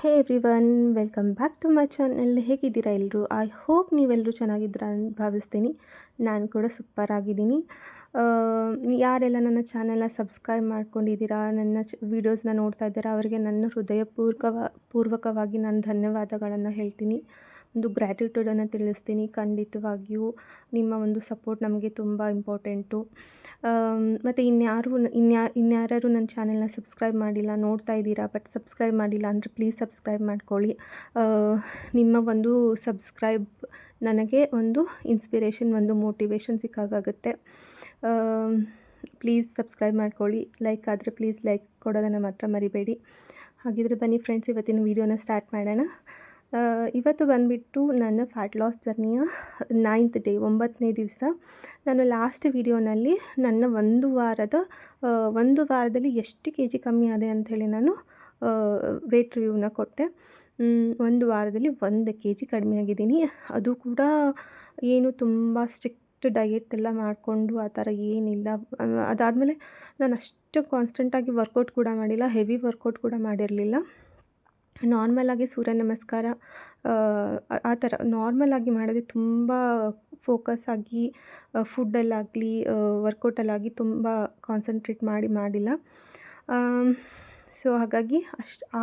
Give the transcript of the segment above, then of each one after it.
Hey everyone, welcome back to my channel. ಹೇಗಿದ್ದೀರಾ ಎಲ್ಲರೂ? I hope ನೀವೆಲ್ಲರೂ ಚೆನ್ನಾಗಿದ್ದೀರಾ ಅಂತ ಭಾವಿಸ್ತೀನಿ. ನಾನು ಕೂಡ ಸೂಪರ್ ಆಗಿದ್ದೀನಿ. ಯಾರೆಲ್ಲ ನನ್ನ ಚಾನಲ್ನ ಸಬ್ಸ್ಕ್ರೈಬ್ ಮಾಡ್ಕೊಂಡಿದ್ದೀರಾ, ನನ್ನ ವೀಡಿಯೋಸ್ನ ನೋಡ್ತಾ ಇದ್ದೀರಾ, ಅವರಿಗೆ ನನ್ನ ಪೂರ್ವಕವಾಗಿ ನಾನು ಧನ್ಯವಾದಗಳನ್ನು ಹೇಳ್ತೀನಿ. ಒಂದು ಗ್ರ್ಯಾಟಿಟ್ಯೂಡನ್ನು ತಿಳಿಸ್ತೀನಿ. ಖಂಡಿತವಾಗಿಯೂ ನಿಮ್ಮ ಒಂದು ಸಪೋರ್ಟ್ ನಮಗೆ ತುಂಬ ಇಂಪಾರ್ಟೆಂಟು. ಮತ್ತು ಇನ್ಯಾರು ನನ್ನ ಚಾನೆಲ್ನ ಸಬ್ಸ್ಕ್ರೈಬ್ ಮಾಡಿಲ್ಲ, ನೋಡ್ತಾ ಇದ್ದೀರಾ ಬಟ್ ಸಬ್ಸ್ಕ್ರೈಬ್ ಮಾಡಿಲ್ಲ ಅಂದರೆ ಪ್ಲೀಸ್ ಸಬ್ಸ್ಕ್ರೈಬ್ ಮಾಡ್ಕೊಳ್ಳಿ. ನಿಮ್ಮ ಒಂದು ಸಬ್ಸ್ಕ್ರೈಬ್ ನನಗೆ ಒಂದು ಇನ್ಸ್ಪಿರೇಷನ್, ಒಂದು ಮೋಟಿವೇಶನ್ ಸಿಕ್ಕಾಗುತ್ತೆ. ಪ್ಲೀಸ್ ಸಬ್ಸ್ಕ್ರೈಬ್ ಮಾಡ್ಕೊಳ್ಳಿ. ಲೈಕ್ ಆದರೆ ಪ್ಲೀಸ್ ಲೈಕ್ ಕೊಡೋದನ್ನು ಮಾತ್ರ ಮರಿಬೇಡಿ. ಹಾಗಿದ್ರೆ ಬನ್ನಿ ಫ್ರೆಂಡ್ಸ್, ಇವತ್ತಿನ ವೀಡಿಯೋನ ಸ್ಟಾರ್ಟ್ ಮಾಡೋಣ. ಇವತ್ತು ಬಂದುಬಿಟ್ಟು ನನ್ನ ಫ್ಯಾಟ್ ಲಾಸ್ ಜರ್ನಿಯ 9th ಡೇ, 9ನೇ ದಿವಸ. ನಾನು ಲಾಸ್ಟ್ ವಿಡಿಯೋನಲ್ಲಿ ನನ್ನ ಒಂದು ವಾರದಲ್ಲಿ ಎಷ್ಟು ಕೆ ಜಿ ಕಮ್ಮಿ ಆದೆ ಅಂಥೇಳಿ ನಾನು ವೇಟ್ ರಿವ್ಯೂನ ಕೊಟ್ಟೆ. ಒಂದು ವಾರದಲ್ಲಿ 1 ಕೆ ಜಿ ಕಡಿಮೆ ಆಗಿದ್ದೀನಿ. ಅದು ಕೂಡ ಏನು ತುಂಬ ಸ್ಟ್ರಿಕ್ಟ್ ಡಯೆಟ್ ಎಲ್ಲ ಮಾಡಿಕೊಂಡು ಆ ಥರ ಏನಿಲ್ಲ. ಅದಾದಮೇಲೆ ನಾನು ಅಷ್ಟು ಕಾನ್ಸ್ಟೆಂಟಾಗಿ ವರ್ಕೌಟ್ ಕೂಡ ಮಾಡಿಲ್ಲ, ಹೆವಿ ವರ್ಕೌಟ್ ಕೂಡ ಮಾಡಿರಲಿಲ್ಲ. ನಾರ್ಮಲಾಗಿ ಸೂರ್ಯ ನಮಸ್ಕಾರ ಆ ಥರ ನಾರ್ಮಲಾಗಿ ಮಾಡೋದು. ತುಂಬ ಫೋಕಸ್ ಆಗಿ ಫುಡ್ಡಲ್ಲಾಗಲಿ ವರ್ಕೌಟಲ್ಲಾಗಿ ತುಂಬ ಕಾನ್ಸಂಟ್ರೇಟ್ ಮಾಡಿಲ್ಲ. ಸೊ ಹಾಗಾಗಿ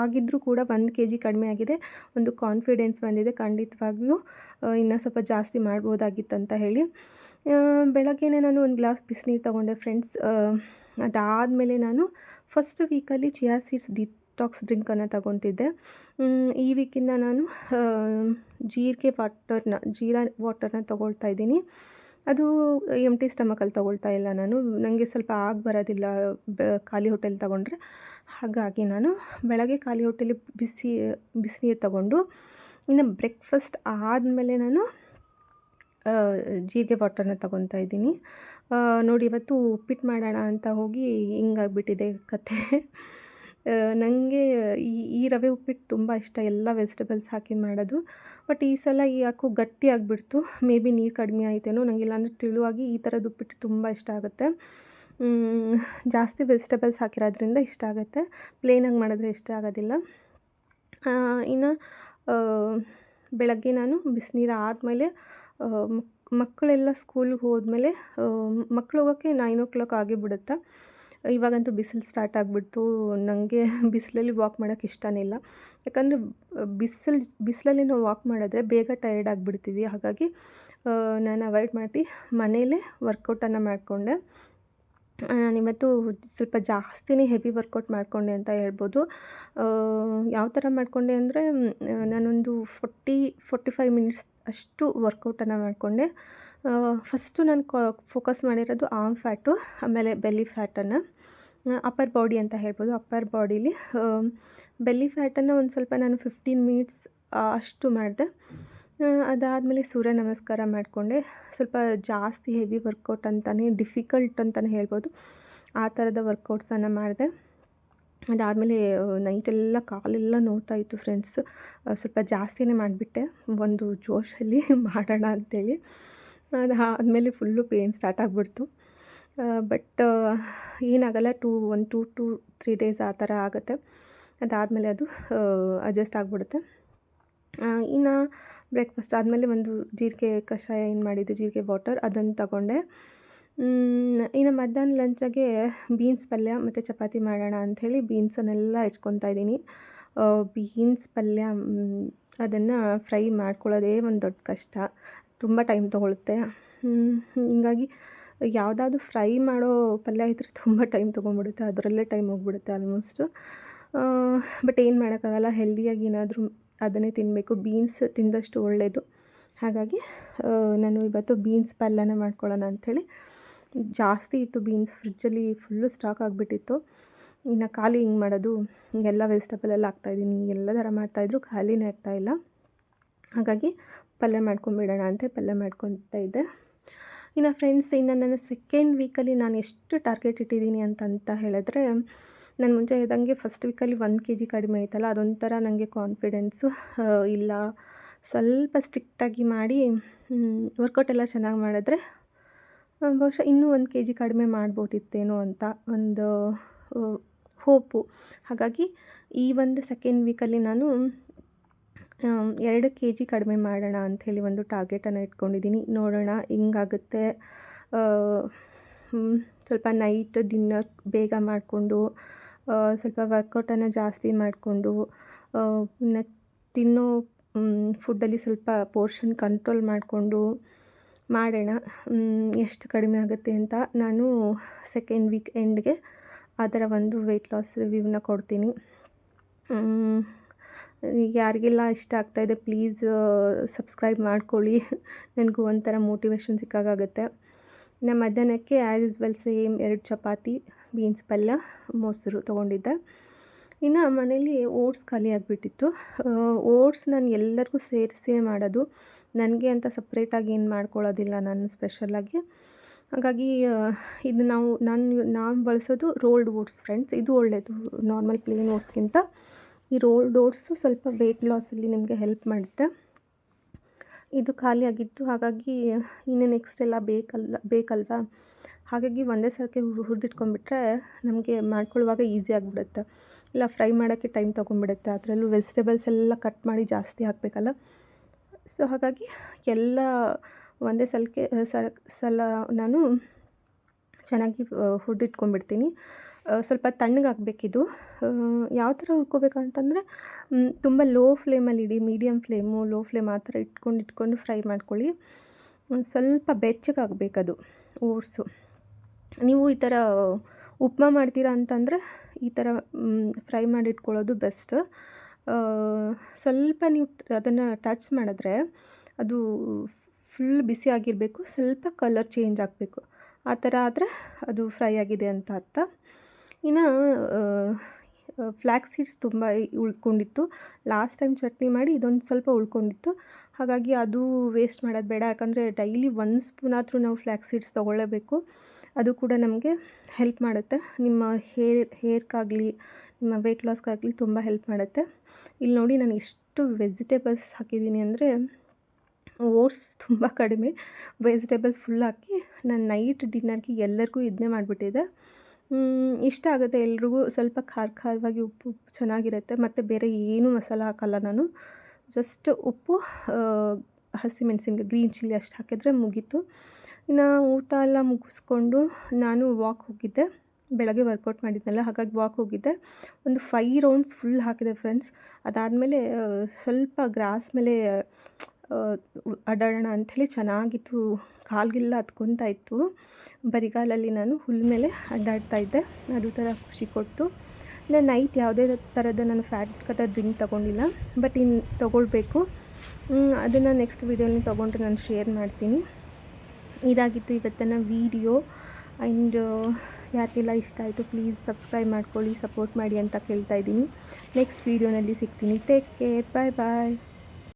ಆಗಿದ್ದರೂ ಕೂಡ 1 ಕೆ ಜಿ ಕಡಿಮೆ ಆಗಿದೆ. ಒಂದು ಕಾನ್ಫಿಡೆನ್ಸ್ ಬಂದಿದೆ, ಖಂಡಿತವಾಗಿಯೂ ಇನ್ನೂ ಸ್ವಲ್ಪ ಜಾಸ್ತಿ ಮಾಡ್ಬೋದಾಗಿತ್ತಂತ ಹೇಳಿ. ಬೆಳಗ್ಗೆನೇ ನಾನು ಒಂದು ಗ್ಲಾಸ್ ಬಿಸಿನೀರು ತೊಗೊಂಡೆ ಫ್ರೆಂಡ್ಸ್. ಅದಾದಮೇಲೆ ನಾನು ಫಸ್ಟ್ ವೀಕಲ್ಲಿ ಚಿಯಾ ಸೀಡ್ಸ್ ಡಿಟಾಕ್ಸ್ ಡ್ರಿಂಕನ್ನು ತಗೊತಿದ್ದೆ. ಈ ವೀಕಿಂದ ನಾನು ಜೀರಾ ವಾಟರ್ನ ತೊಗೊಳ್ತಾ ಇದ್ದೀನಿ. ಅದು ಎಂಟಿ ಸ್ಟಮಕಲ್ಲಿ ತೊಗೊಳ್ತಾ ಇಲ್ಲ ನಾನು. ನನಗೆ ಸ್ವಲ್ಪ ಬರೋದಿಲ್ಲ ಖಾಲಿ ಹೊಟ್ಟೆಲಿ ತೊಗೊಂಡ್ರೆ. ಹಾಗಾಗಿ ನಾನು ಬೆಳಗ್ಗೆ ಖಾಲಿ ಹೊಟ್ಟೆಲಿ ಬಿಸಿನೀರು ತೊಗೊಂಡು, ಇನ್ನು ಬ್ರೇಕ್ಫಾಸ್ಟ್ ಆದಮೇಲೆ ನಾನು ಜೀರಿಗೆ ವಾಟರ್ನ ತೊಗೊತಾ ಇದ್ದೀನಿ. ನೋಡಿ, ಇವತ್ತು ಉಪ್ಪಿಟ್ಟು ಮಾಡೋಣ ಅಂತ ಹೋಗಿ ಹಿಂಗಾಗ್ಬಿಟ್ಟಿದೆ ಕತೆ. ನನಗೆ ಈ ರವೆ ಉಪ್ಪಿಟ್ಟು ತುಂಬ ಇಷ್ಟ, ಎಲ್ಲ ವೆಜಿಟೇಬಲ್ಸ್ ಹಾಕಿ ಮಾಡೋದು. ಬಟ್ ಈ ಸಲ ಯಾಕೋ ಗಟ್ಟಿ ಆಗಿಬಿಡ್ತು. ಮೇ ಬಿ ನೀರು ಕಡಿಮೆ ಆಯಿತೇನೋ, ನನಗೆ ಇಲ್ಲಾಂದರೆ ತಿಳುವಾಗಿ ಈ ಥರದ್ದು ಉಪ್ಪಿಟ್ಟು ತುಂಬ ಇಷ್ಟ ಆಗುತ್ತೆ. ಜಾಸ್ತಿ ವೆಜಿಟೇಬಲ್ಸ್ ಹಾಕಿರೋದ್ರಿಂದ ಇಷ್ಟ ಆಗುತ್ತೆ, ಪ್ಲೇನಾಗಿ ಮಾಡಿದ್ರೆ ಇಷ್ಟ ಆಗೋದಿಲ್ಲ. ಇನ್ನು ಬೆಳಗ್ಗೆ ನಾನು ಬಿಸಿನೀರು ಆದಮೇಲೆ ಮಕ್ಕಳೆಲ್ಲ ಸ್ಕೂಲ್ಗೆ ಹೋದ್ಮೇಲೆ, ಮಕ್ಕಳು ಹೋಗೋಕ್ಕೆ 9 o'clock ಆಗಿಬಿಡುತ್ತೆ. ಇವಾಗಂತೂ ಬಿಸಿಲು ಸ್ಟಾರ್ಟ್ ಆಗಿಬಿಡ್ತು. ನನಗೆ ಬಿಸಿಲಲ್ಲಿ ವಾಕ್ ಮಾಡೋಕ್ಕೆ ಇಷ್ಟನೇ ಇಲ್ಲ. ಯಾಕಂದರೆ ಬಿಸಿಲಲ್ಲಿ ನಾವು ವಾಕ್ ಮಾಡಿದ್ರೆ ಬೇಗ ಟಯರ್ಡ್ ಆಗಿಬಿಡ್ತೀವಿ. ಹಾಗಾಗಿ ನಾನು ಅವಾಯ್ಡ್ ಮಾಡಿ ಮನೇಲೇ ವರ್ಕೌಟನ್ನು ಮಾಡಿಕೊಂಡೆ. ನಾನಿವತ್ತು ಸ್ವಲ್ಪ ಜಾಸ್ತಿನೇ ಹೆವಿ ವರ್ಕೌಟ್ ಮಾಡಿಕೊಂಡೆ ಅಂತ ಹೇಳ್ಬೋದು. ಯಾವ ಥರ ಮಾಡಿಕೊಂಡೆ ಅಂದರೆ, ನಾನೊಂದು 45 ಮಿನಿಟ್ಸ್ ಅಷ್ಟು ವರ್ಕೌಟನ್ನು ಮಾಡಿಕೊಂಡೆ. ಫಸ್ಟು ನಾನು ಫೋಕಸ್ ಮಾಡಿರೋದು ಆರ್ಮ್ ಫ್ಯಾಟು, ಆಮೇಲೆ ಬೆಲ್ಲಿ ಫ್ಯಾಟನ್ನು, ಅಪ್ಪರ್ ಬಾಡಿ ಅಂತ ಹೇಳ್ಬೋದು. ಅಪ್ಪರ್ ಬಾಡೀಲಿ ಬೆಲ್ಲಿ ಫ್ಯಾಟನ್ನು ಒಂದು ಸ್ವಲ್ಪ ನಾನು 15 ಮಿನಿಟ್ಸ್ ಅಷ್ಟು ಮಾಡಿದೆ. ಅದಾದಮೇಲೆ ಸೂರ್ಯ ನಮಸ್ಕಾರ ಮಾಡಿಕೊಂಡೆ. ಸ್ವಲ್ಪ ಜಾಸ್ತಿ ಹೆವಿ ವರ್ಕೌಟ್ ಅಂತಲೇ, ಡಿಫಿಕಲ್ಟ್ ಅಂತಲೇ ಹೇಳ್ಬೋದು, ಆ ಥರದ ವರ್ಕೌಟ್ಸನ್ನು ಮಾಡಿದೆ. ಅದಾದಮೇಲೆ ನೈಟೆಲ್ಲ ಕಾಲೆಲ್ಲ ನೋವ್ತಾ ಇತ್ತು ಫ್ರೆಂಡ್ಸ್. ಸ್ವಲ್ಪ ಜಾಸ್ತಿನೇ ಮಾಡಿಬಿಟ್ಟೆ ಒಂದು ಜೋಶಲ್ಲಿ ಮಾಡೋಣ ಅಂಥೇಳಿ. ಅದಾದಮೇಲೆ ಫುಲ್ಲು ಪೇಯ್ನ್ ಸ್ಟಾರ್ಟ್ ಆಗಿಬಿಡ್ತು. ಬಟ್ ಏನಾಗಲ್ಲ, 2 to 3 ಡೇಸ್ ಆ ಥರ ಆಗುತ್ತೆ. ಅದಾದಮೇಲೆ ಅದು ಅಡ್ಜಸ್ಟ್ ಆಗಿಬಿಡುತ್ತೆ. ಇನ್ನು ಬ್ರೇಕ್ಫಾಸ್ಟ್ ಆದಮೇಲೆ ಒಂದು ಜೀರಿಗೆ ಕಷಾಯ ಏನು ಮಾಡಿದ್ದೆ, ಜೀರಿಗೆ ವಾಟರ್, ಅದನ್ನು ತಗೊಂಡೆ. ಇನ್ನು ಮಧ್ಯಾಹ್ನ ಲಂಚಾಗೆ ಬೀನ್ಸ್ ಪಲ್ಯ ಮತ್ತು ಚಪಾತಿ ಮಾಡೋಣ ಅಂಥೇಳಿ ಬೀನ್ಸನ್ನೆಲ್ಲ ಹೆಚ್ಕೊತಾ ಇದ್ದೀನಿ. ಬೀನ್ಸ್ ಪಲ್ಯ ಅದನ್ನು ಫ್ರೈ ಮಾಡ್ಕೊಳ್ಳೋದೇ ಒಂದು ದೊಡ್ಡ ಕಷ್ಟ, ತುಂಬ ಟೈಮ್ ತೊಗೊಳುತ್ತೆ. ಹೀಗಾಗಿ ಯಾವುದಾದ್ರು ಫ್ರೈ ಮಾಡೋ ಪಲ್ಯ ಇದ್ದರೆ ತುಂಬ ಟೈಮ್ ತೊಗೊಂಡ್ಬಿಡುತ್ತೆ, ಅದರಲ್ಲೇ ಟೈಮ್ ಹೋಗ್ಬಿಡುತ್ತೆ ಆಲ್ಮೋಸ್ಟು. ಬಟ್ ಏನು ಮಾಡೋಕ್ಕಾಗಲ್ಲ, ಹೆಲ್ದಿಯಾಗಿ ಏನಾದರೂ ಅದನ್ನೇ ತಿನ್ನಬೇಕು. ಬೀನ್ಸ್ ತಿಂದಷ್ಟು ಒಳ್ಳೆಯದು. ಹಾಗಾಗಿ ನಾನು ಇವತ್ತು ಬೀನ್ಸ್ ಪಲ್ಯನ ಮಾಡ್ಕೊಳ್ಳೋಣ ಅಂಥೇಳಿ, ಜಾಸ್ತಿ ಇತ್ತು ಬೀನ್ಸ್ ಫ್ರಿಜ್ಜಲ್ಲಿ, ಫುಲ್ಲು ಸ್ಟಾಕ್ ಆಗಿಬಿಟ್ಟಿತ್ತು. ಇನ್ನು ಖಾಲಿ ಹಿಂಗೆ ಮಾಡೋದು, ಎಲ್ಲ ವೆಜಿಟೇಬಲೆಲ್ಲ ಹಾಕ್ತಾಯಿದ್ದೀನಿ, ಎಲ್ಲ ಥರ ಮಾಡ್ತಾಯಿದ್ರು, ಖಾಲಿನೇ ಆಗ್ತಾಯಿಲ್ಲ. ಹಾಗಾಗಿ ಪಲ್ಯ ಮಾಡ್ಕೊಂಬಿಡೋಣ ಅಂತ ಪಲ್ಯ ಮಾಡ್ಕೊತಾ ಇದ್ದೆ. ಇನ್ನು ಫ್ರೆಂಡ್ಸ್, ಇನ್ನು ನನ್ನ ಸೆಕೆಂಡ್ ವೀಕಲ್ಲಿ ನಾನು ಎಷ್ಟು ಟಾರ್ಗೆಟ್ ಇಟ್ಟಿದ್ದೀನಿ ಅಂತ ಹೇಳಿದ್ರೆ, ನಾನು ಮುಂಚೆ ಹೇಳ್ದಂಗೆ ಫಸ್ಟ್ ವೀಕಲ್ಲಿ 1 ಕೆ ಜಿ ಕಡಿಮೆ ಆಯ್ತಲ್ಲ, ಅದೊಂಥರ ನನಗೆ ಕಾನ್ಫಿಡೆನ್ಸು ಇಲ್ಲ. ಸ್ವಲ್ಪ ಸ್ಟ್ರಿಕ್ಟಾಗಿ ಮಾಡಿ ವರ್ಕೌಟ್ ಎಲ್ಲ ಚೆನ್ನಾಗಿ ಮಾಡಿದ್ರೆ ಬಹುಶಃ ಇನ್ನೂ 1 ಕೆ ಜಿ ಕಡಿಮೆ ಮಾಡ್ಬೋದಿತ್ತೇನೋ ಅಂತ ಒಂದು ಹೋಪು. ಹಾಗಾಗಿ ಈ ಒಂದು ಸೆಕೆಂಡ್ ವೀಕಲ್ಲಿ ನಾನು 2 kg ಕಡಿಮೆ ಮಾಡೋಣ ಅಂಥೇಳಿ ಒಂದು ಟಾರ್ಗೆಟನ್ನು ಇಟ್ಕೊಂಡಿದ್ದೀನಿ. ನೋಡೋಣ ಹೆಂಗಾಗುತ್ತೆ. ಸ್ವಲ್ಪ ನೈಟ್ ಡಿನ್ನರ್ ಬೇಗ ಮಾಡಿಕೊಂಡು ಸ್ವಲ್ಪ ವರ್ಕೌಟನ್ನು ಜಾಸ್ತಿ ಮಾಡಿಕೊಂಡು ತಿನ್ನೋ ಫುಡ್ಡಲ್ಲಿ ಸ್ವಲ್ಪ ಪೋರ್ಷನ್ ಕಂಟ್ರೋಲ್ ಮಾಡಿಕೊಂಡು ಮಾಡೋಣ. ಎಷ್ಟು ಕಡಿಮೆ ಆಗುತ್ತೆ ಅಂತ ನಾನು ಸೆಕೆಂಡ್ ವೀಕ್ ಎಂಡ್ಗೆ ಅದರ ಒಂದು ವೆಯ್ಟ್ ಲಾಸ್ ರಿವ್ಯೂನ ಕೊಡ್ತೀನಿ. ಯಾರಿಗೆಲ್ಲ ಇಷ್ಟ ಆಗ್ತಾಯಿದೆ ಪ್ಲೀಸ್ ಸಬ್ಸ್ಕ್ರೈಬ್ ಮಾಡ್ಕೊಳ್ಳಿ. ನನಗೂ ಒಂಥರ ಮೋಟಿವೇಶನ್ ಸಿಕ್ಕಾಗುತ್ತೆ. ಇನ್ನು ಮಧ್ಯಾಹ್ನಕ್ಕೆ as usual same 2 chapati, beans ಪಲ್ಯ, ಮೊಸರು ತೊಗೊಂಡಿದ್ದೆ. ಇನ್ನು ಮನೇಲಿ ಓಟ್ಸ್ ಖಾಲಿ ಆಗಿಬಿಟ್ಟಿತ್ತು. ಓಟ್ಸ್ ನಾನು ಎಲ್ಲರಿಗೂ ಸೇರಿಸಿಯೇ ಮಾಡೋದು, ನನಗೆ ಅಂತ ಸಪ್ರೇಟಾಗಿ ಏನು ಮಾಡ್ಕೊಳ್ಳೋದಿಲ್ಲ ನಾನು ಸ್ಪೆಷಲಾಗಿ. ಹಾಗಾಗಿ ಇದು ನಾನು ಬಳಸೋದು ರೋಲ್ಡ್ ಓಟ್ಸ್ ಫ್ರೆಂಡ್ಸ್. ಇದು ಒಳ್ಳೆಯದು ನಾರ್ಮಲ್ ಪ್ಲೇನ್ ಓಟ್ಸ್ಗಿಂತ. ಈ ರೋಲ್ಡ್ ಓಟ್ಸು ಸ್ವಲ್ಪ ವೆಯ್ಟ್ ಲಾಸಲ್ಲಿ ನಿಮಗೆ ಹೆಲ್ಪ್ ಮಾಡುತ್ತೆ. ಇದು ಖಾಲಿಯಾಗಿತ್ತು, ಹಾಗಾಗಿ ಇನ್ನು ನೆಕ್ಸ್ಟ್ ಎಲ್ಲ ಬೇಕಲ್ವಾ, ಹಾಗಾಗಿ ಒಂದೇ ಸಲಕ್ಕೆ ಹುರಿದಿಟ್ಕೊಂಡ್ಬಿಟ್ರೆ ನಮಗೆ ಮಾಡ್ಕೊಳ್ಳುವಾಗ ಈಸಿ ಆಗಿಬಿಡುತ್ತೆ. ಇಲ್ಲ ಫ್ರೈ ಮಾಡೋಕ್ಕೆ ಟೈಮ್ ತೊಗೊಂಡ್ಬಿಡುತ್ತೆ, ಅದರಲ್ಲೂ ವೆಜಿಟೇಬಲ್ಸ್ ಎಲ್ಲ ಕಟ್ ಮಾಡಿ ಜಾಸ್ತಿ ಹಾಕಬೇಕಲ್ಲ. ಸೊ ಹಾಗಾಗಿ ಎಲ್ಲ ಒಂದೇ ಸಲ ನಾನು ಚೆನ್ನಾಗಿ ಹುರಿದಿಟ್ಕೊಂಡ್ಬಿಡ್ತೀನಿ. ಸ್ವಲ್ಪ ತಣ್ಣಗಾಗಬೇಕಿದು. ಯಾವ ಥರ ಹುರ್ಕೋಬೇಕಂತಂದರೆ ತುಂಬ ಲೋ ಫ್ಲೇಮಲ್ಲಿ ಇಡಿ, ಮೀಡಿಯಮ್ ಫ್ಲೇಮು, ಲೋ ಫ್ಲೇಮ್ ಆ ಥರ ಇಟ್ಕೊಂಡು ಫ್ರೈ ಮಾಡ್ಕೊಳ್ಳಿ. ಸ್ವಲ್ಪ ಬೆಚ್ಚಗಾಗಬೇಕದು ಓಟ್ಸು. ನೀವು ಈ ಥರ ಉಪ್ಮಾ ಮಾಡ್ತೀರಾ ಅಂತಂದರೆ ಈ ಥರ ಫ್ರೈ ಮಾಡಿಟ್ಕೊಳ್ಳೋದು ಬೆಸ್ಟ್. ಸ್ವಲ್ಪ ನೀವು ಅದನ್ನು ಟಚ್ ಮಾಡಿದ್ರೆ ಅದು ಫುಲ್ ಬಿಸಿ ಆಗಿರಬೇಕು, ಸ್ವಲ್ಪ ಕಲರ್ ಚೇಂಜ್ ಆಗಬೇಕು. ಆ ಥರ ಆದರೆ ಅದು ಫ್ರೈ ಆಗಿದೆ ಅಂತ ಅರ್ಥ. ಇನ್ನು ಫ್ಲ್ಯಾಕ್ಸ್ ಸೀಡ್ಸ್ ತುಂಬ ಉಳ್ಕೊಂಡಿತ್ತು. ಲಾಸ್ಟ್ ಟೈಮ್ ಚಟ್ನಿ ಮಾಡಿ ಇದೊಂದು ಸ್ವಲ್ಪ ಉಳ್ಕೊಂಡಿತ್ತು. ಹಾಗಾಗಿ ಅದು ವೇಸ್ಟ್ ಮಾಡೋದು ಬೇಡ, ಯಾಕಂದರೆ ಡೈಲಿ 1 ಸ್ಪೂನ್ ಆದರೂ ನಾವು ಫ್ಲ್ಯಾಕ್ಸ್ ಸೀಡ್ಸ್ ತೊಗೊಳ್ಳೇಬೇಕು. ಅದು ಕೂಡ ನಮಗೆ ಹೆಲ್ಪ್ ಮಾಡುತ್ತೆ. ನಿಮ್ಮ ಹೇರ್ಗಾಗಲಿ ನಿಮ್ಮ ವೆಯ್ಟ್ ಲಾಸ್ಗಾಗಲಿ ತುಂಬ ಹೆಲ್ಪ್ ಮಾಡುತ್ತೆ. ಇಲ್ಲಿ ನೋಡಿ ನಾನು ಎಷ್ಟು ವೆಜಿಟೇಬಲ್ಸ್ ಹಾಕಿದ್ದೀನಿ ಅಂದರೆ ಓಟ್ಸ್ ತುಂಬ ಕಡಿಮೆ, ವೆಜಿಟೇಬಲ್ಸ್ ಫುಲ್ ಹಾಕಿ ನಾನು ನೈಟ್ ಡಿನ್ನರ್ಗೆ ಎಲ್ಲರಿಗೂ ಇದನ್ನೇ ಮಾಡಿಬಿಟ್ಟಿದ್ದೆ. ಇಷ್ಟ ಆಗುತ್ತೆ ಎಲ್ರಿಗೂ. ಸ್ವಲ್ಪ ಖಾರವಾಗಿ ಉಪ್ಪು ಚೆನ್ನಾಗಿರುತ್ತೆ. ಮತ್ತು ಬೇರೆ ಏನೂ ಮಸಾಲ ಹಾಕಲ್ಲ ನಾನು. ಜಸ್ಟ್ ಉಪ್ಪು, ಹಸಿಮೆಣಸಿನ್ಕಾಯಿ, ಗ್ರೀನ್ ಚಿಲ್ಲಿ ಅಷ್ಟು ಹಾಕಿದ್ರೆ ಮುಗೀತು. ಇನ್ನು ಊಟ ಎಲ್ಲ ಮುಗಿಸ್ಕೊಂಡು ನಾನು ವಾಕ್ ಹೋಗಿದ್ದೆ. ಬೆಳಗ್ಗೆ ವರ್ಕೌಟ್ ಮಾಡಿದ್ನಲ್ಲ, ಹಾಗಾಗಿ ವಾಕ್ ಹೋಗಿದ್ದೆ. ಒಂದು 5 ರೌಂಡ್ಸ್ ಫುಲ್ ಹಾಕಿದೆ ಫ್ರೆಂಡ್ಸ್. ಅದಾದಮೇಲೆ ಸ್ವಲ್ಪ ಗ್ರಾಸ್ ಮೇಲೆ ಅಡ್ಡಾಡೋಣ ಅಂಥೇಳಿ ಚೆನ್ನಾಗಿತ್ತು. ಕಾಲಿಗೆಲ್ಲ ಹತ್ಕೊತಾ ಇತ್ತು. ಬರಿಗಾಲಲ್ಲಿ ನಾನು ಹುಲ್ ಮೇಲೆ ಅಡ್ಡಾಡ್ತಾಯಿದ್ದೆ. ಅದು ಥರ ಖುಷಿ ಕೊಡ್ತು. ಇನ್ನು ನೈಟ್ ಯಾವುದೇ ಥರದ ನಾನು ಫ್ಯಾಟ್ ಕಟ್ಟರ್ ಡ್ರಿಂಕ್ ತೊಗೊಂಡಿಲ್ಲ, ಬಟ್ ಇನ್ನು ತೊಗೊಳ್ಬೇಕು. ಅದನ್ನು ನೆಕ್ಸ್ಟ್ ವೀಡಿಯೋಲಿ ತೊಗೊಂಡ್ರೆ ನಾನು ಶೇರ್ ಮಾಡ್ತೀನಿ. ಇದಾಗಿತ್ತು ಇವತ್ತಿನ ವೀಡಿಯೋ. ಆ್ಯಂಡ್ ಯಾರಿಗೆಲ್ಲ ಇಷ್ಟ ಆಯಿತು ಪ್ಲೀಸ್ ಸಬ್ಸ್ಕ್ರೈಬ್ ಮಾಡ್ಕೊಳ್ಳಿ, ಸಪೋರ್ಟ್ ಮಾಡಿ ಅಂತ ಕೇಳ್ತಾ ಇದ್ದೀನಿ. ನೆಕ್ಸ್ಟ್ ವೀಡಿಯೋನಲ್ಲಿ ಸಿಗ್ತೀನಿ. ಟೇಕ್ ಕೇರ್, ಬಾಯ್ ಬಾಯ್.